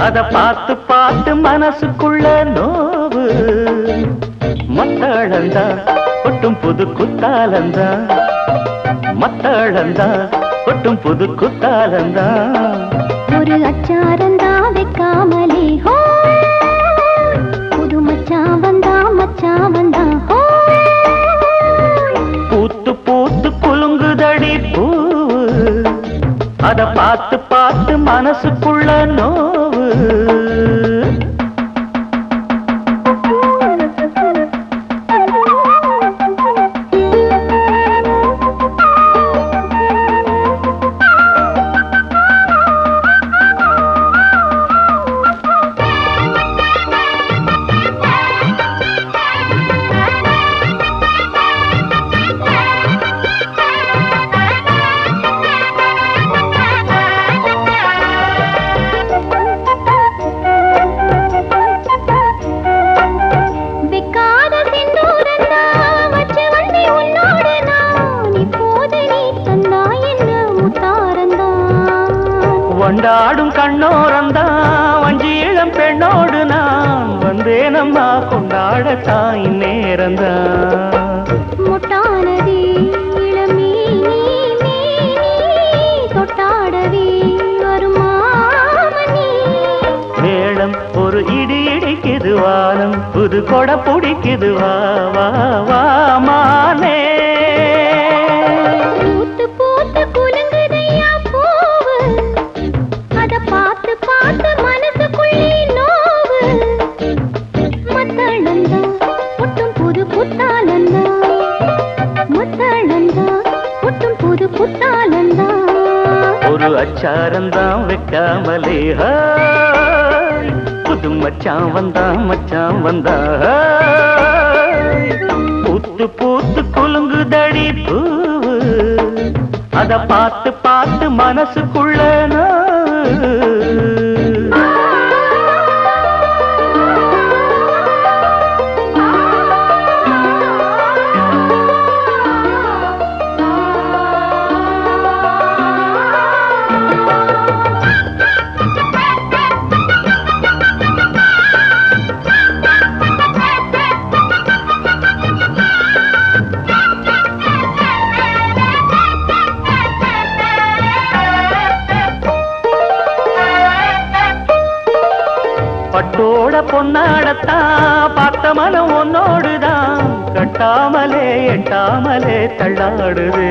அத பார்த்து பார்த்து மனசுக்குள்ள நோவு. மத்தளந்தா கொட்டும் புது குத்தாலந்தா, மத்தளந்தா கொட்டும் புது குத்தாலந்தா. ஒரு அச்சாரந்தா வைக்காமலே ஹோ, புது மச்சான் வந்தா மச்சான் வந்தா ஹோ. பூத்து பூத்து குலுங்குதடி பூவு, அத பார்த்து பார்த்து மனசுக்குள்ள நோவு. கொண்டாடும் கண்ணோரந்தா வஞ்சி இளம் பெண்ணோடு நான் வந்தேனம்மா கொண்டாடத்தான் இந்நேரந்தான். முட்டானதே இளமே நீ தொட்டாடவே வருமாமணி. மேளம் ஒரு இடி இடிக்குது, வானம் புது கொடை பிடிக்குது, வா வா வா மானே. பூத்து பூத்து குலுங்குதையா பூவு, அத பார்த்து பார்த்து மனசுக்குள்ளே நோவு. மத்தளந்தா ஒட்டும் புது புத்தாலந்தா, மத்தளந்தா ஒட்டும் புது புத்தாலந்தா. ஒரு அச்சாரந்தான் வைக்காமலே புது மச்சான் வந்தா மச்சான் வந்தா. பூத்து பூத்து குலுங்குதடி பூவு, அத பார்த்து பார்த்து மனசுக்குள்ள பட்டோட பொன்னாடத்தான் பார்த்த மனம் உன்னோடுதான், கட்டாமலே எட்டாமலே தள்ளாடுது.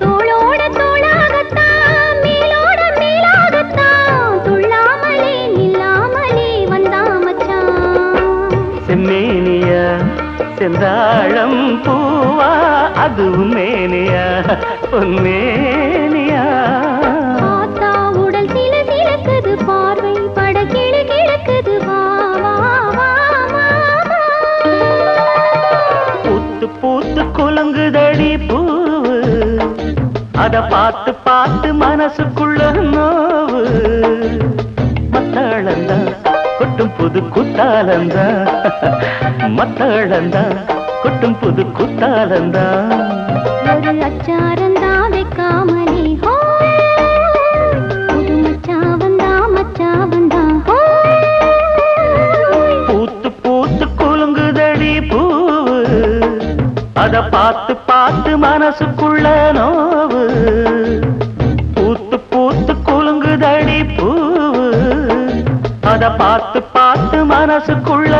தோளோட தோளாகத்தான் மேலோட மேலாகத்தான், துள்ளாமலே நில்லாமலே வந்தா மச்சான். செம்மேனியா செந்தாழம் பூவா, அதுவும் மேனியா பொன்மேனியா. பார்த்தா உடல் சில சிலக்குது, பார்வை பட கிழு கிழக்குது, வா வா வா மாமா. பூத்து பூத்து குலுங்குதடி பூவு, அத பார்த்து பார்த்து மனசுக்குள்ள நோவு. மத்தளந்தா கொட்டும் புது குத்தாலந்தா, மத்தளந்தா கொட்டும் புது குத்தாலந்தா. ஒரு அச்சாரந்தா வைக்காமலே ஹோ, புது மச்சான் வந்தா மச்சான் வந்தா ஹோ. பூத்து பூத்து குலுங்குதடி பூவு, அத பார்த்து பார்த்து மனசுக்குள்ள நோவு. பூத்து பூத்து குலுங்குதடி பூவு, அத பார்த்து பார்த்து மனசுக்குள்ள